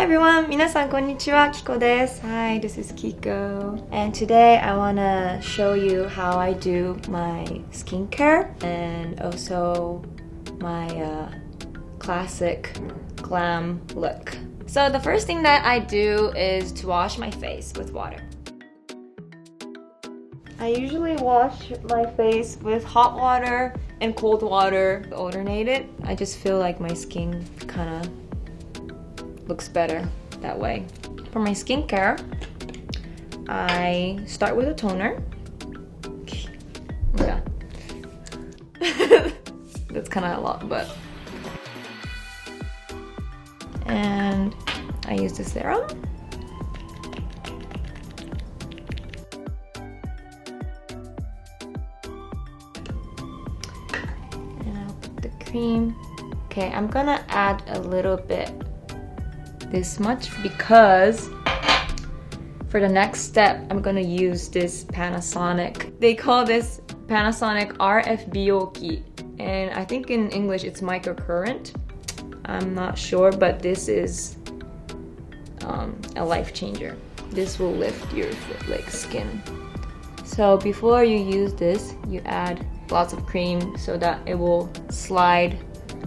Hi everyone! 皆さんこんにちは、キコです。Hi, this is Kiko. And today I wanna show you how I do my skincare and also my classic glam look. So the first thing that I do is to wash my face with water. I usually wash my face with hot water and cold water alternated. I just feel like my skin kind of looks better that way. For my skincare, I start with a toner. Yeah. That's kind of a lot, but. And I use the serum. And I'll put the cream. Okay, I'm gonna add a little bit. This much because for the next step I'm gonna use this Panasonic. They call this Panasonic RF Bioki, and I think in English it's microcurrent. I'm not sure, but this is a life changer. This will lift your skin. So before you use this, you add lots of cream so that it will slide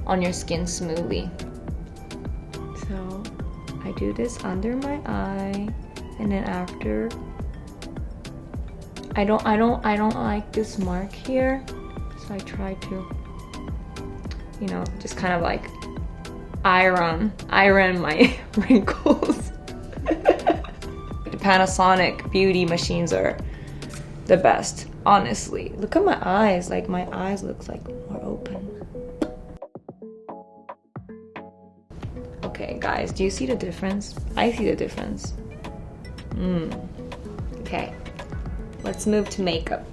on your skin smoothly. So I do this under my eye, and then after I don't like this mark here, so I try to, you know, just kind of like iron my wrinkles. The Panasonic beauty machines are the best, honestly. Look at my eyes, like my eyes looks like more open. Okay, guys, do you see the difference? I see the difference. Okay, let's move to makeup.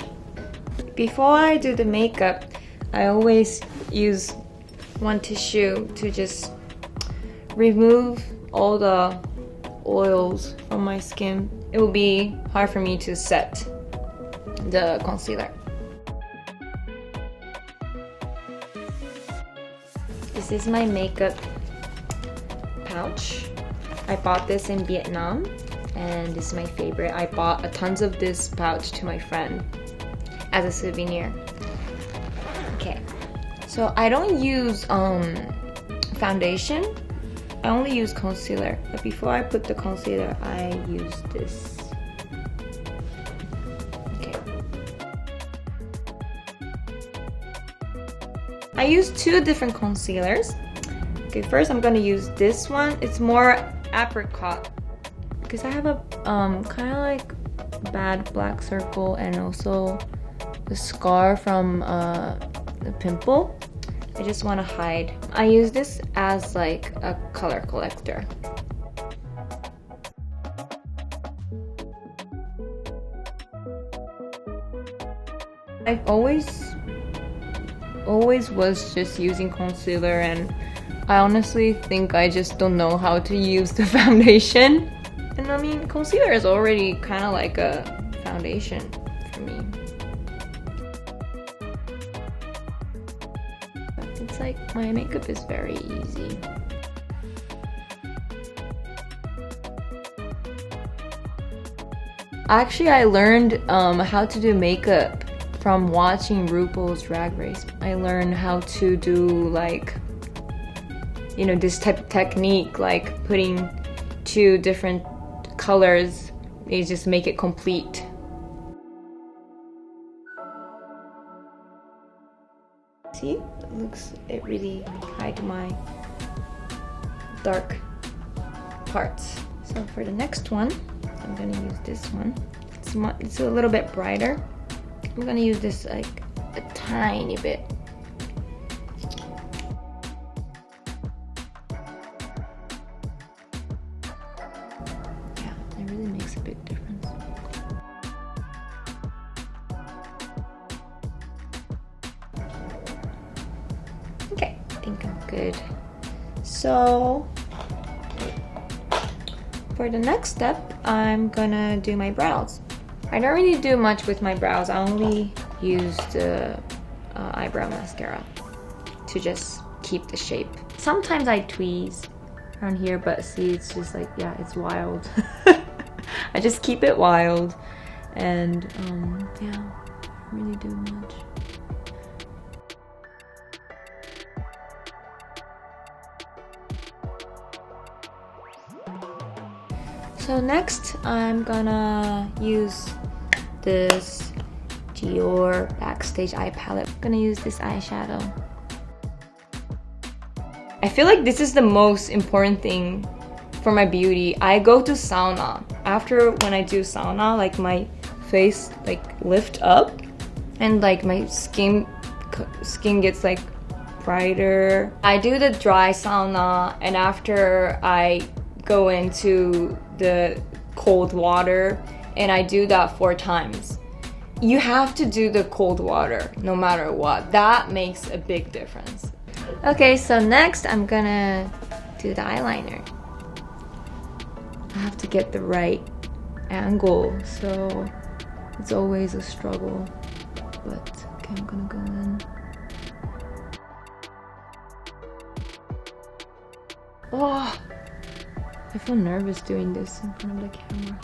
Before I do the makeup, I always use one tissue to just remove all the oils from my skin. It will be hard for me to set the concealer. This is my makeup pouch. I bought this in Vietnam and this is my favorite. I bought tons of this pouch to my friend as a souvenir. Okay, so I don't use foundation. I only use concealer, but before I put the concealer I use this. Okay, I use two different concealers. Okay, first I'm gonna use this one. It's more apricot because I have a kind of like bad black circle and also the scar from the pimple. I just want to hide. I use this as like a color collector. I always was just using concealer, and I honestly think I just don't know how to use the foundation. And I mean, concealer is already kind of like a foundation for me. But it's like my makeup is very easy. Actually, I learned how to do makeup from watching RuPaul's Drag Race. I learned how to do like, you know, this type of technique, like putting two different colors, they just make it complete. See, it really hides my dark parts. So for the next one, I'm gonna use this one. It's a little bit brighter. I'm gonna use this like a tiny bit. It really makes a big difference. Okay, I think I'm good. So for the next step, I'm gonna do my brows. I don't really do much with my brows. I only use the eyebrow mascara to just keep the shape. Sometimes I tweeze around here, but see, it's just like, yeah, it's wild. I just keep it wild, and yeah, I don't really do much. So next, I'm gonna use this Dior Backstage Eye Palette. I'm gonna use this eyeshadow. I feel like this is the most important thing for my beauty. I go to sauna. After when I do sauna, like my face like lift up and like my skin gets like brighter. I do the dry sauna, and after I go into the cold water, and I do that 4 times. You have to do the cold water no matter what. That makes a big difference. Okay, so next I'm gonna do the eyeliner. I have to get the right angle, so it's always a struggle. But okay, I'm gonna go in. Oh, I feel nervous doing this in front of the camera.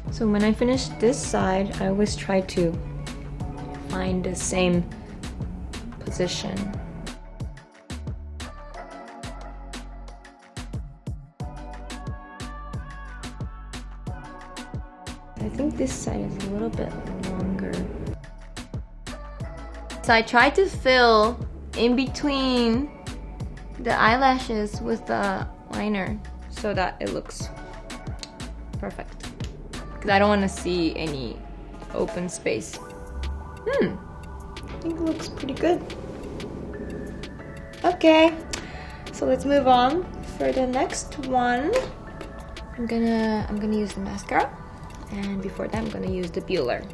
So when I finish this side, I always try to find the same position. I think this side is a little bit longer. So I try to fill in between the eyelashes with the liner so that it looks perfect. Because I don't want to see any open space. I think it looks pretty good. Okay, so let's move on. For the next one, I'm gonna use the mascara, and before that I'm gonna use the Bueller.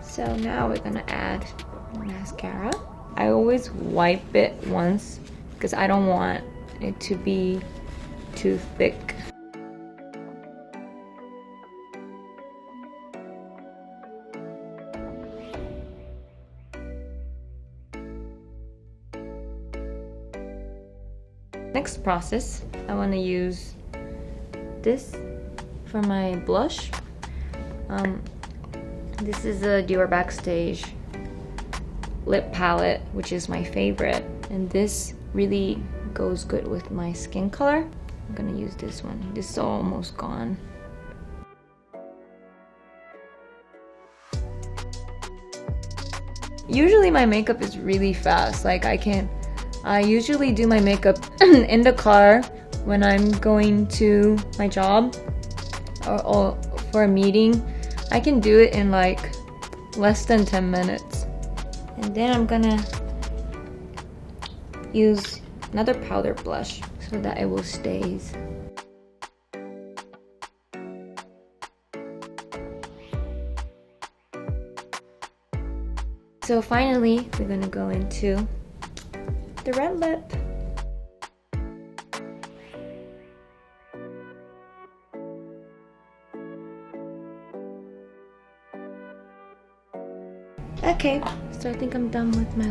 So now we're gonna add mascara. I always wipe it once because I don't want it to be too thick. Next process, I want to use this for my blush. This is a Dior Backstage lip palette, which is my favorite, and this really goes good with my skin color. I'm gonna use this one. This is almost gone. Usually my makeup is really fast. Like I usually do my makeup in the car when I'm going to my job or for a meeting. I can do it in like less than 10 minutes. And then I'm gonna use another powder blush so that it will stays. So finally, we're gonna go into the red lip. Okay, so I think I'm done with my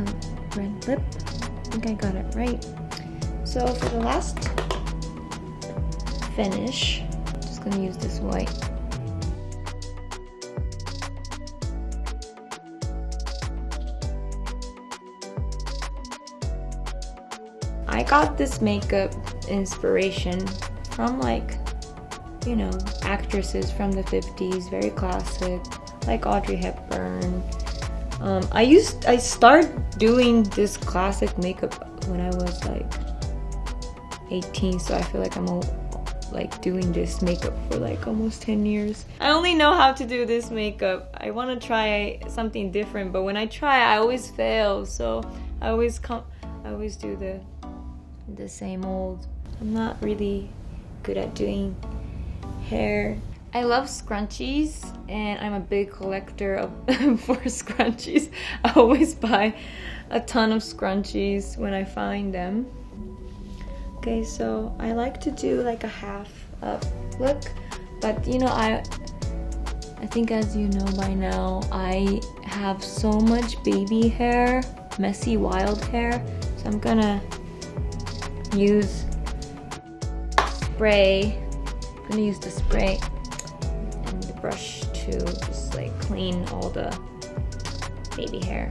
red lip. I think I got it right. So for the last finish, I'm just gonna use this white. I got this makeup inspiration from like, you know, actresses from the 50s, very classic, like Audrey Hepburn. I started doing this classic makeup when I was like 18, so I feel like I'm like doing this makeup for like almost 10 years. I only know how to do this makeup. I want to try something different, but when I try, I always fail. So I always do the same old. I'm not really good at doing hair. I love scrunchies, and I'm a big collector for scrunchies. I always buy a ton of scrunchies when I find them. Okay, so I like to do like a half up look. But you know, I think as you know by now, I have so much baby hair, messy wild hair. So I'm gonna use spray. I'm gonna use the spray and the brush to just like clean all the baby hair.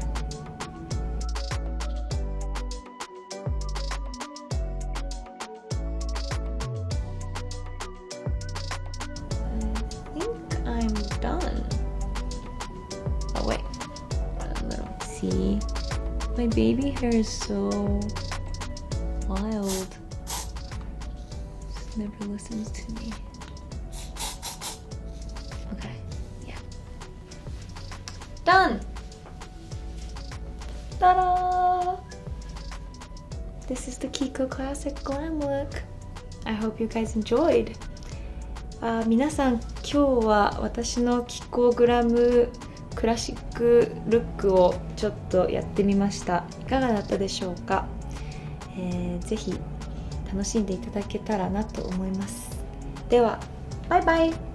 I think I'm done. Oh wait, a little. See, my baby hair is so wild. Just never listens to me. Okay, yeah. Done! Ta-da! This is the Kiko Classic Glam look. I hope you guys enjoyed. 皆さん、今日は私のキコグラムクラシックルックをちょっとやってみました。いかがだったでしょうか？ぜひ楽しんでいただけたらなと思います。では、バイバイ！